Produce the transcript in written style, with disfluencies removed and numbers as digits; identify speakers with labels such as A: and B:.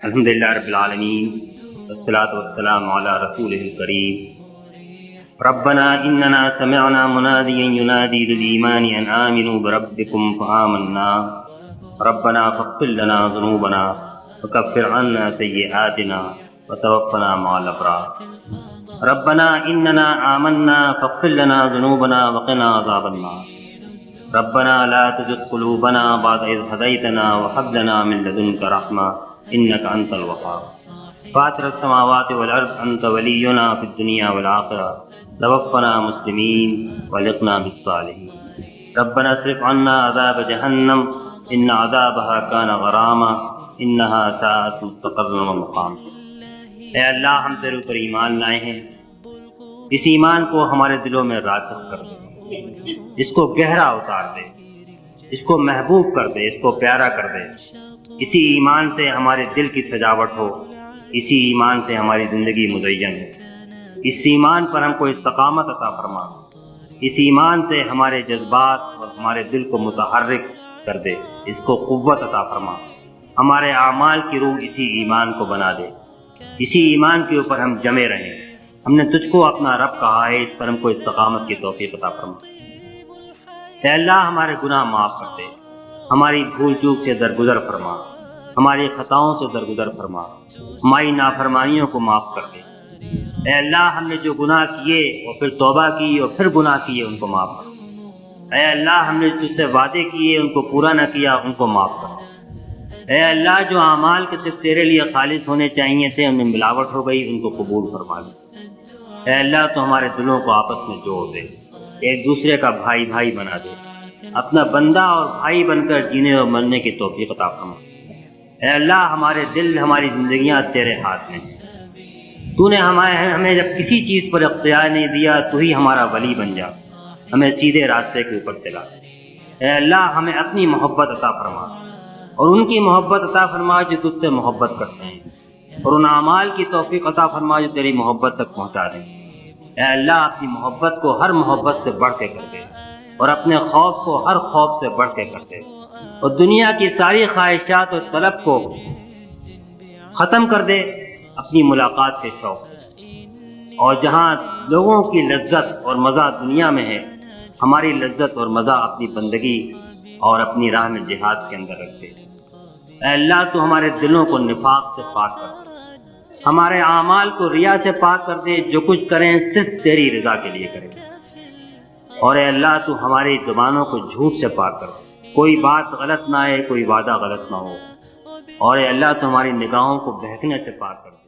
A: الحمدللہ رب العالمین والصلاة والسلام علی رسولہ الکریم ربنا اننا سمعنا منادیا ینادی للایمان ان آمنوا بربکم فآمنا ربنا فاغفر لنا ذنوبنا وکفر عنا سیئاتنا وتوفنا مع الابرار ربنا اننا آمنا فاغفر لنا ذنوبنا وقنا عذاب النار ربنا لا تزغ قلوبنا بعد إذ هديتنا وهب لنا من لدنك رحمة إنك أنت الوهاب فاطر السماوات والأرض أنت ولينا في الدنيا والآخرة توفنا مسلمين والحقنا بالصالحين ربنا اصرف عنا عذاب جهنم إن عذابها كان غراما إنها ساءت مستقرا ومقاما۔ اے اللہ، ہم تیرے اوپر ایمان لائے ہیں، اس ایمان کو ہمارے دلوں میں راسخ کر دے، اس کو گہرا اتار دے، اس کو محبوب کر دے، اس کو پیارا کر دے۔ اسی ایمان سے ہمارے دل کی سجاوٹ ہو، اسی ایمان سے ہماری زندگی مزین ہو، اس ایمان پر ہم کو استقامت عطا فرما، اس ایمان سے ہمارے جذبات اور ہمارے دل کو متحرک کر دے، اس کو قوت عطا فرما۔ ہمارے اعمال کی روح اسی ایمان کو بنا دے، اسی ایمان کے اوپر ہم جمے رہیں۔ ہم نے تجھ کو اپنا رب کہا ہے، اس پر ہم کو استقامت کی توفیق عطا فرما۔ اے اللہ، ہمارے گناہ معاف کر دے، ہماری بھول چوک سے درگزر فرما، ہماری خطاؤں سے درگزر فرما، ہماری نافرمانیوں کو معاف کر دے۔ اے اللہ، ہم نے جو گناہ کیے اور پھر توبہ کی اور پھر گناہ کیے، ان کو معاف کر۔ اے اللہ، ہم نے تجھ سے وعدے کیے، ان کو پورا نہ کیا، ان کو معاف کر۔ اے اللہ، جو اعمال کے صرف تیرے لیے خالص ہونے چاہیے تھے، ان میں ملاوٹ ہو گئی، ان کو قبول فرما لے۔ اے اللہ، تو ہمارے دلوں کو آپس میں جوڑ دے، ایک دوسرے کا بھائی بھائی بنا دے، اپنا بندہ اور بھائی بن کر جینے اور مرنے کی توفیق عطا فرما۔ اے اللہ، ہمارے دل، ہماری زندگیاں تیرے ہاتھ میں ہیں۔ تو نے ہمیں جب کسی چیز پر اختیار نہیں دیا، تو ہی ہمارا ولی بن جا، ہمیں سیدھے راستے کے اوپر چلا۔ اے اللہ، ہمیں اپنی محبت عطا فرما اور ان کی محبت عطا فرما جو تجھ سے محبت کرتے ہیں، اور ان اعمال کی توفیق عطا فرما جو تیری محبت تک پہنچا دیں۔ اے اللہ، اپنی محبت کو ہر محبت سے بڑھ کے کر دے، اور اپنے خوف کو ہر خوف سے بڑھ کے کر دے، اور دنیا کی ساری خواہشات اور طلب کو ختم کر دے اپنی ملاقات کے شوق سے۔ اور جہاں لوگوں کی لذت اور مزہ دنیا میں ہے، ہماری لذت اور مزہ اپنی بندگی اور اپنی راہ میں جہاد کے اندر رکھ دے۔ اے اللہ، تو ہمارے دلوں کو نفاق سے پاک کر دے، ہمارے اعمال کو ریا سے پاک کر دے، جو کچھ کریں صرف تیری رضا کے لیے کریں۔ اور اے اللہ، تو ہماری زبانوں کو جھوٹ سے پاک کر دے، کوئی بات غلط نہ آئے، کوئی وعدہ غلط نہ ہو۔ اور اے اللہ، تو ہماری نگاہوں کو بہکنے سے پاک کر دے۔